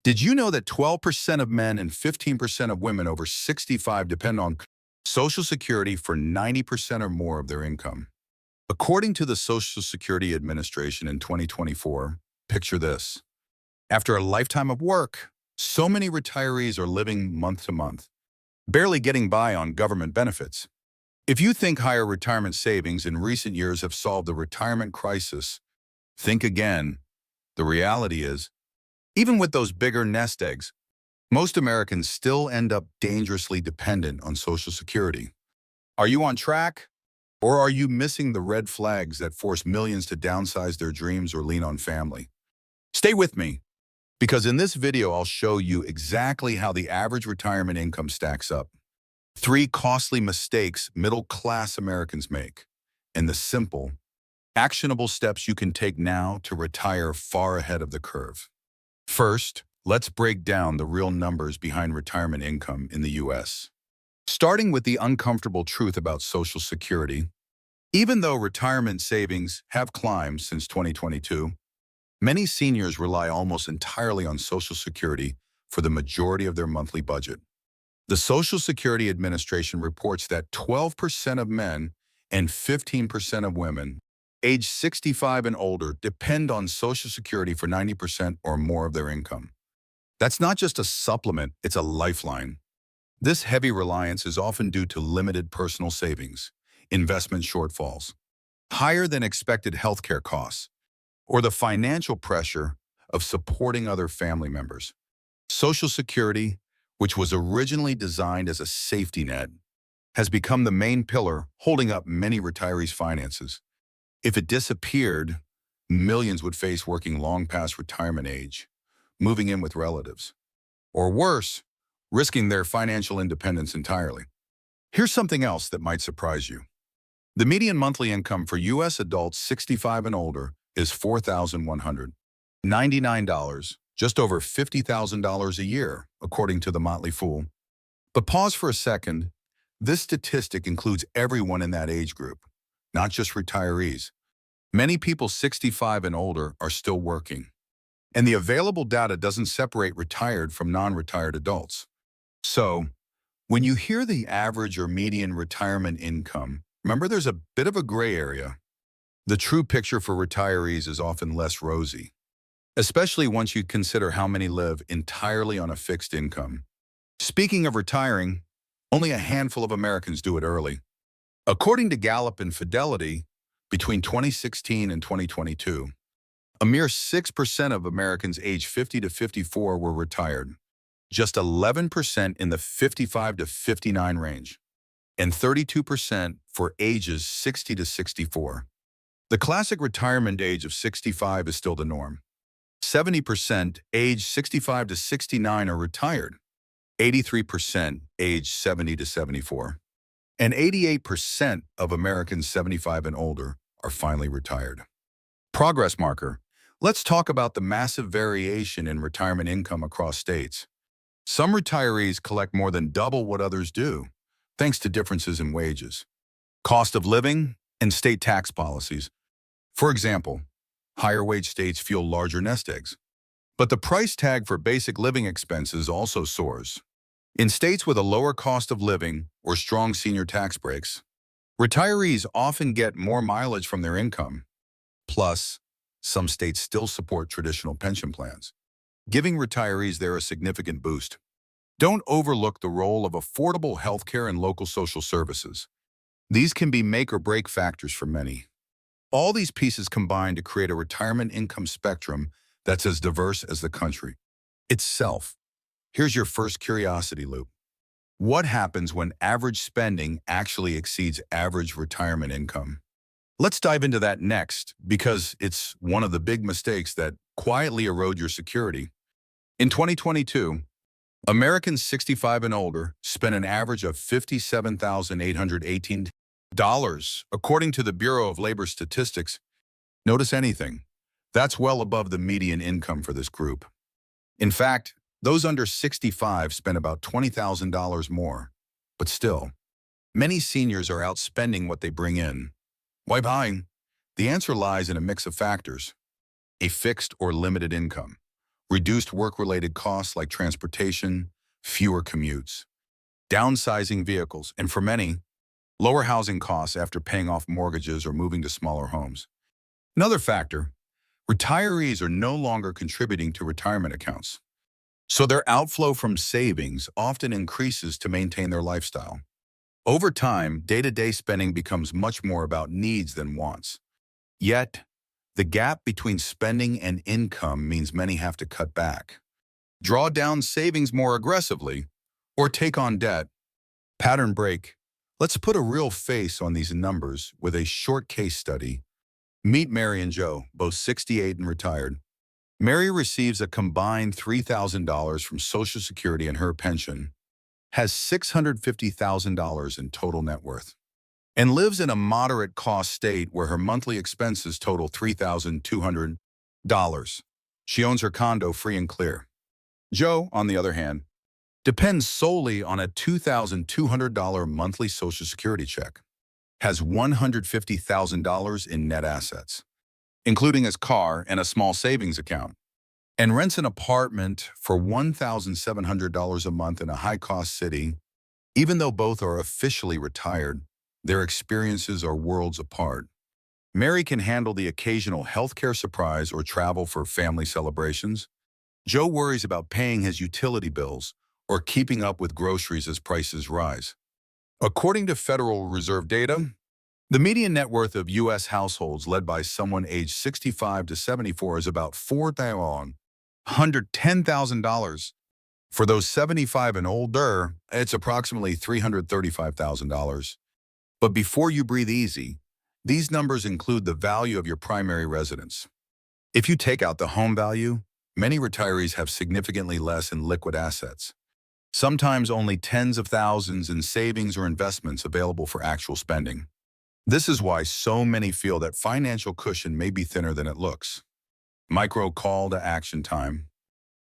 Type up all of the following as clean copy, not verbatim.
Did you know that 12% of men and 15% of women over 65 depend on Social Security for 90% or more of their income? According to the Social Security Administration in 2024, picture this. After a lifetime of work, so many retirees are living month to month, barely getting by on government benefits. If you think higher retirement savings in recent years have solved the retirement crisis, think again. The reality is, even with those bigger nest eggs, most Americans still end up dangerously dependent on Social Security. Are you on track? Or are you missing the red flags that force millions to downsize their dreams or lean on family? Stay with me, because in this video I'll show you exactly how the average retirement income stacks up. 3 costly mistakes middle-class Americans make, and the simple, actionable steps you can take now to retire far ahead of the curve. First, let's break down the real numbers behind retirement income in the U.S. Starting with the uncomfortable truth about Social Security, even though retirement savings have climbed since 2022, many seniors rely almost entirely on Social Security for the majority of their monthly budget. The Social Security Administration reports that 12% of men and 15% of women age 65 and older depend on Social Security for 90% or more of their income. That's not just a supplement, it's a lifeline. This heavy reliance is often due to limited personal savings, investment shortfalls, higher than expected healthcare costs, or the financial pressure of supporting other family members. Social Security, which was originally designed as a safety net, has become the main pillar holding up many retirees' finances. If it disappeared, millions would face working long past retirement age, moving in with relatives, or worse, risking their financial independence entirely. Here's something else that might surprise you. The median monthly income for U.S. adults 65 and older is $4,199, just over $50,000 a year, according to the Motley Fool. But pause for a second. This statistic includes everyone in that age group, not just retirees. Many people 65 and older are still working, and the available data doesn't separate retired from non-retired adults. So, when you hear the average or median retirement income, remember there's a bit of a gray area. The true picture for retirees is often less rosy, especially once you consider how many live entirely on a fixed income. Speaking of retiring, only a handful of Americans do it early. According to Gallup and Fidelity, between 2016 and 2022, a mere 6% of Americans aged 50 to 54 were retired, just 11% in the 55 to 59 range, and 32% for ages 60 to 64. The classic retirement age of 65 is still the norm. 70% age 65 to 69 are retired, 83% age 70 to 74, and 88% of Americans 75 and older are finally retired. Progress marker. Let's talk about the massive variation in retirement income across states. Some retirees collect more than double what others do, thanks to differences in wages, cost of living, and state tax policies. For example, higher wage states fuel larger nest eggs. But the price tag for basic living expenses also soars. In states with a lower cost of living or strong senior tax breaks, retirees often get more mileage from their income. Plus, some states still support traditional pension plans, giving retirees there a significant boost. Don't overlook the role of affordable healthcare and local social services. These can be make or break factors for many. All these pieces combine to create a retirement income spectrum that's as diverse as the country itself. Here's your first curiosity loop. What happens when average spending actually exceeds average retirement income? Let's dive into that next, because it's one of the big mistakes that quietly erode your security. In 2022, Americans 65 and older spent an average of $57,818, according to the Bureau of Labor Statistics. Notice anything? That's well above the median income for this group. In fact, those under 65 spend about $20,000 more. But still, many seniors are outspending what they bring in. Why buying? The answer lies in a mix of factors: a fixed or limited income, reduced work-related costs like transportation, fewer commutes, downsizing vehicles, and for many, lower housing costs after paying off mortgages or moving to smaller homes. Another factor, retirees are no longer contributing to retirement accounts, so their outflow from savings often increases to maintain their lifestyle. Over time, day-to-day spending becomes much more about needs than wants. Yet, the gap between spending and income means many have to cut back, draw down savings more aggressively, or take on debt. Pattern break. Let's put a real face on these numbers with a short case study. Meet Mary and Joe, both 68 and retired. Mary receives a combined $3,000 from Social Security and her pension, has $650,000 in total net worth, and lives in a moderate cost state where her monthly expenses total $3,200. She owns her condo free and clear. Joe, on the other hand, depends solely on a $2,200 monthly Social Security check, has $150,000 in net assets, including his car and a small savings account, and rents an apartment for $1,700 a month in a high-cost city. Even though both are officially retired, their experiences are worlds apart. Mary can handle the occasional healthcare surprise or travel for family celebrations. Joe worries about paying his utility bills or keeping up with groceries as prices rise. According to Federal Reserve data, the median net worth of U.S. households led by someone aged 65 to 74 is about $410,000. For those 75 and older, it's approximately $335,000. But before you breathe easy, these numbers include the value of your primary residence. If you take out the home value, many retirees have significantly less in liquid assets, sometimes only tens of thousands in savings or investments available for actual spending. This is why so many feel that financial cushion may be thinner than it looks. Micro call to action time.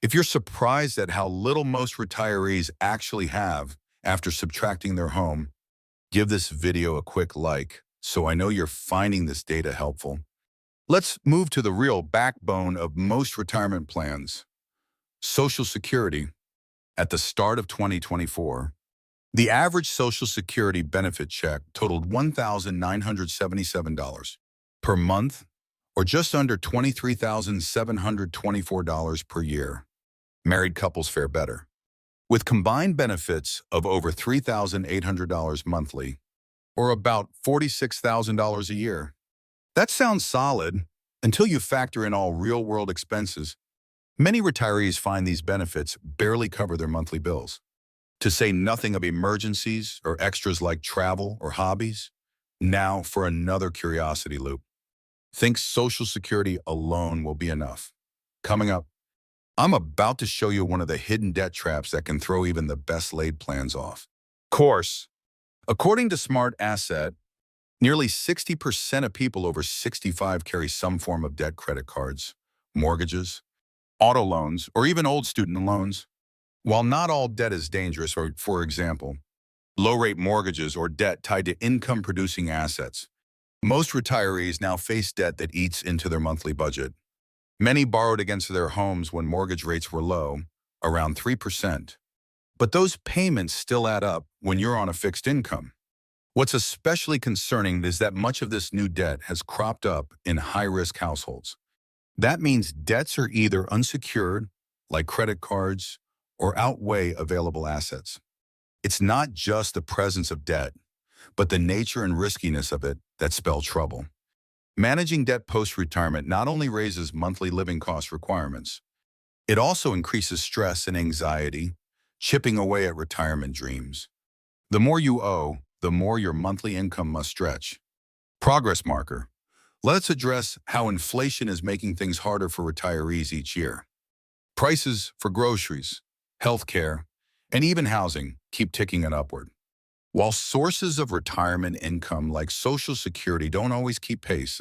If you're surprised at how little most retirees actually have after subtracting their home, give this video a quick like so I know you're finding this data helpful. Let's move to the real backbone of most retirement plans, Social Security. At the start of 2024, the average Social Security benefit check totaled $1,977 per month, or just under $23,724 per year. Married couples fare better, with combined benefits of over $3,800 monthly, or about $46,000 a year. That sounds solid until you factor in all real-world expenses. Many retirees find these benefits barely cover their monthly bills, to say nothing of emergencies or extras like travel or hobbies. Now for another curiosity loop. Think Social Security alone will be enough. Coming up, I'm about to show you one of the hidden debt traps that can throw even the best laid plans off. Course. According to Smart Asset, nearly 60% of people over 65 carry some form of debt: credit cards, mortgages, auto loans, or even old student loans. While not all debt is dangerous, or for example, low-rate mortgages or debt tied to income-producing assets, most retirees now face debt that eats into their monthly budget. Many borrowed against their homes when mortgage rates were low, around 3%. But those payments still add up when you're on a fixed income. What's especially concerning is that much of this new debt has cropped up in high-risk households. That means debts are either unsecured, like credit cards, or outweigh available assets. It's not just the presence of debt, but the nature and riskiness of it that spell trouble. Managing debt post-retirement not only raises monthly living cost requirements, it also increases stress and anxiety, chipping away at retirement dreams. The more you owe, the more your monthly income must stretch. Progress marker. Let's address how inflation is making things harder for retirees each year. Prices for groceries, healthcare, and even housing keep ticking it upward. While sources of retirement income like Social Security don't always keep pace,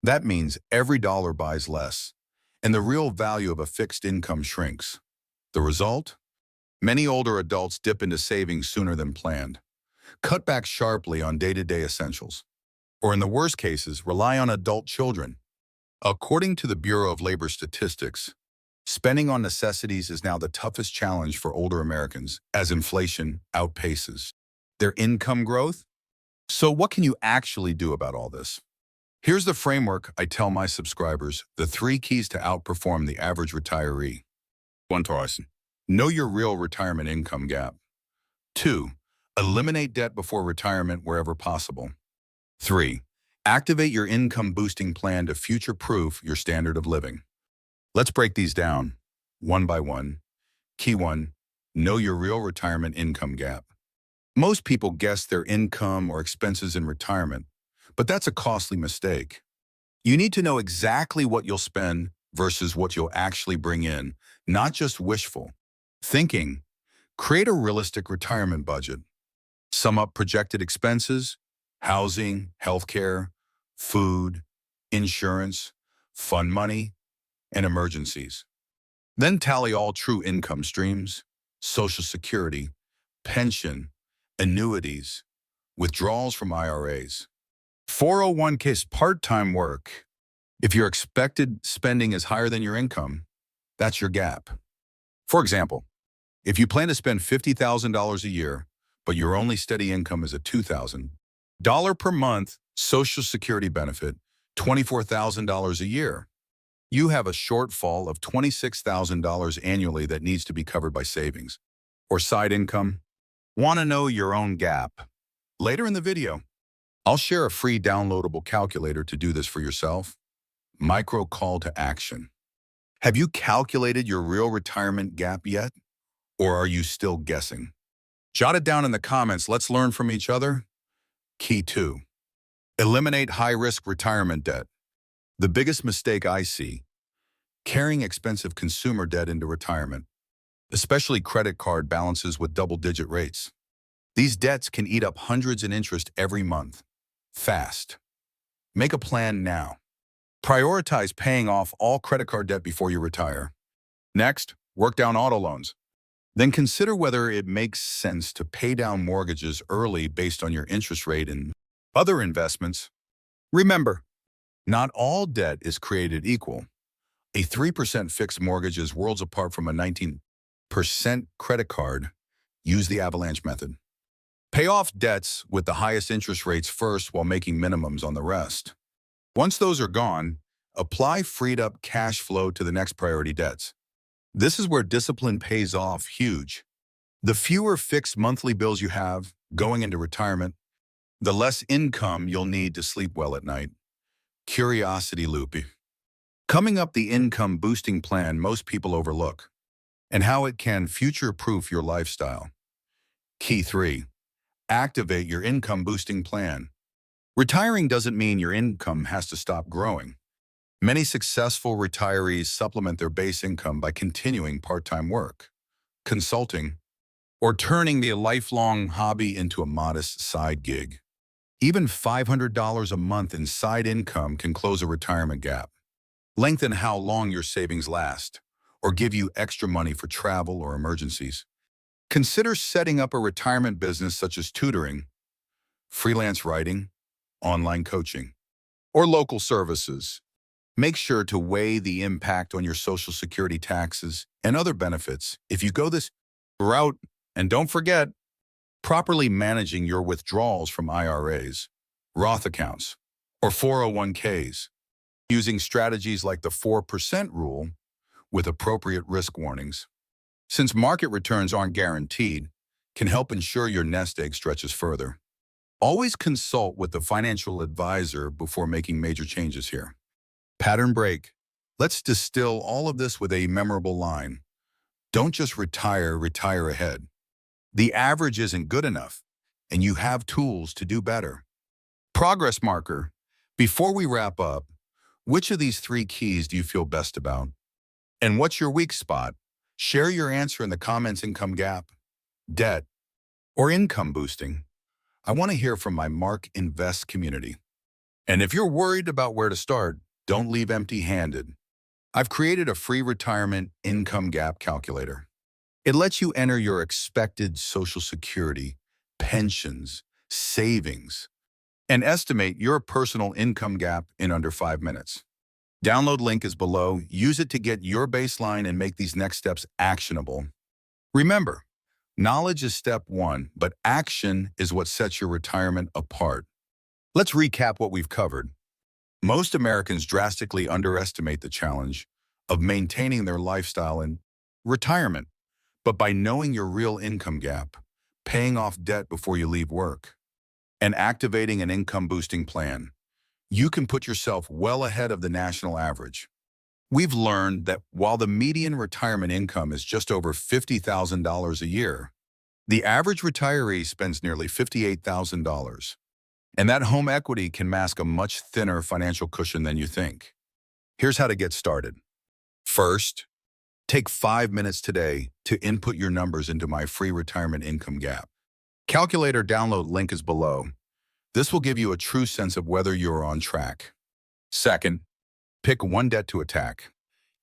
that means every dollar buys less, and the real value of a fixed income shrinks. The result? Many older adults dip into savings sooner than planned, cut back sharply on day-to-day essentials, or in the worst cases, rely on adult children. According to the Bureau of Labor Statistics, Spending on necessities is now the toughest challenge for older Americans as inflation outpaces their income growth. So what can you actually do about all this? Here's the framework I tell my subscribers, the 3 keys to outperform the average retiree. 1. Know your real retirement income gap. 2. Eliminate debt before retirement wherever possible. 3. Activate your income-boosting plan to future-proof your standard of living. Let's break these down, one by one. Key 1. Know your real retirement income gap. Most people guess their income or expenses in retirement, but that's a costly mistake. You need to know exactly what you'll spend versus what you'll actually bring in, not just wishful thinking. Create a realistic retirement budget. Sum up projected expenses, housing, healthcare, food, insurance, fund money, and emergencies. Then tally all true income streams, Social Security, pension, annuities, withdrawals from IRAs. 401ks, part-time work. If your expected spending is higher than your income, that's your gap. For example, if you plan to spend $50,000 a year, but your only steady income is at $2,000 per month, Social Security benefit, $24,000 a year, you have a shortfall of $26,000 annually that needs to be covered by savings or side income. Want to know your own gap? Later in the video, I'll share a free downloadable calculator to do this for yourself. Micro call to action. Have you calculated your real retirement gap yet? Or are you still guessing? Jot it down in the comments. Let's learn from each other. Key 2. Eliminate high-risk retirement debt. The biggest mistake I see, carrying expensive consumer debt into retirement, especially credit card balances with double-digit rates. These debts can eat up hundreds in interest every month. Fast. Make a plan now. Prioritize paying off all credit card debt before you retire. Next, work down auto loans. Then consider whether it makes sense to pay down mortgages early based on your interest rate and other investments. Remember, not all debt is created equal. A 3% fixed mortgage is worlds apart from a 19% credit card. Use the avalanche method. Pay off debts with the highest interest rates first while making minimums on the rest. Once those are gone, apply freed up cash flow to the next priority debts. This is where discipline pays off huge. The fewer fixed monthly bills you have going into retirement, the less income you'll need to sleep well at night. Curiosity loop. Coming up, the income boosting plan most people overlook and how it can future-proof your lifestyle. Key 3. Activate your income boosting plan. Retiring doesn't mean your income has to stop growing. Many successful retirees supplement their base income by continuing part-time work, consulting, or turning the lifelong hobby into a modest side gig. Even $500 a month in side income can close a retirement gap, lengthen how long your savings last, or give you extra money for travel or emergencies. Consider setting up a retirement business such as tutoring, freelance writing, online coaching, or local services. Make sure to weigh the impact on your Social Security taxes and other benefits if you go this route. And don't forget, properly managing your withdrawals from IRAs, Roth accounts, or 401ks, using strategies like the 4% rule with appropriate risk warnings. Since market returns aren't guaranteed, can help ensure your nest egg stretches further. Always consult with a financial advisor before making major changes here. Pattern break. Let's distill all of this with a memorable line. Don't just retire, retire ahead. The average isn't good enough, and you have tools to do better. Progress marker. Before we wrap up, which of these 3 keys do you feel best about? And what's your weak spot? Share your answer in the comments. Income gap, debt, or income boosting. I want to hear from my Mark Invest community. And if you're worried about where to start, don't leave empty-handed. I've created a free retirement income gap calculator. It lets you enter your expected Social Security, pensions, savings, and estimate your personal income gap in under 5 minutes. Download link is below. Use it to get your baseline and make these next steps actionable. Remember, knowledge is step one, but action is what sets your retirement apart. Let's recap what we've covered. Most Americans drastically underestimate the challenge of maintaining their lifestyle in retirement, but by knowing your real income gap, paying off debt before you leave work, and activating an income-boosting plan, you can put yourself well ahead of the national average. We've learned that while the median retirement income is just over $50,000 a year, the average retiree spends nearly $58,000. And that home equity can mask a much thinner financial cushion than you think. Here's how to get started. First, take 5 minutes today to input your numbers into my free retirement income gap. Calculator download link is below. This will give you a true sense of whether you're on track. Second, pick one debt to attack.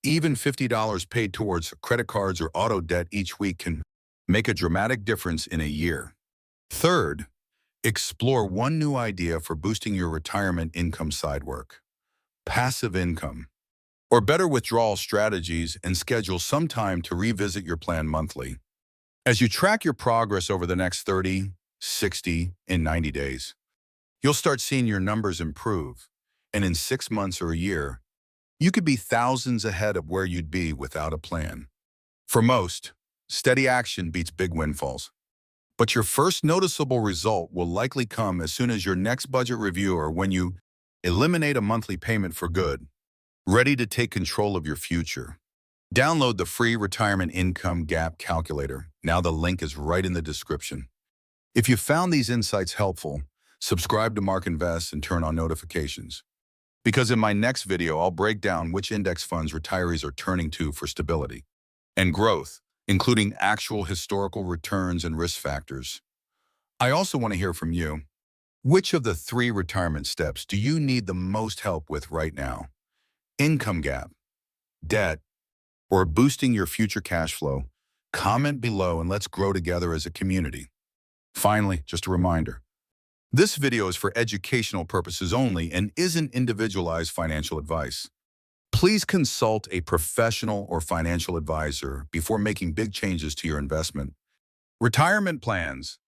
Even $50 paid towards credit cards or auto debt each week can make a dramatic difference in a year. Third, explore one new idea for boosting your retirement income side work. Passive income, or better withdrawal strategies, and schedule some time to revisit your plan monthly. As you track your progress over the next 30, 60, and 90 days, you'll start seeing your numbers improve, and in 6 months or a year, you could be thousands ahead of where you'd be without a plan. For most, steady action beats big windfalls. But your first noticeable result will likely come as soon as your next budget review or when you eliminate a monthly payment for good, ready to take control of your future. Download the free Retirement Income Gap Calculator. Now the link is right in the description. If you found these insights helpful, subscribe to Mark Invest and turn on notifications. Because in my next video, I'll break down which index funds retirees are turning to for stability and growth, including actual historical returns and risk factors. I also want to hear from you. Which of the 3 retirement steps do you need the most help with right now? Income gap, debt, or boosting your future cash flow? Comment below and let's grow together as a community. Finally, just a reminder, this video is for educational purposes only and isn't individualized financial advice. Please consult a professional or financial advisor before making big changes to your investment. Retirement plans.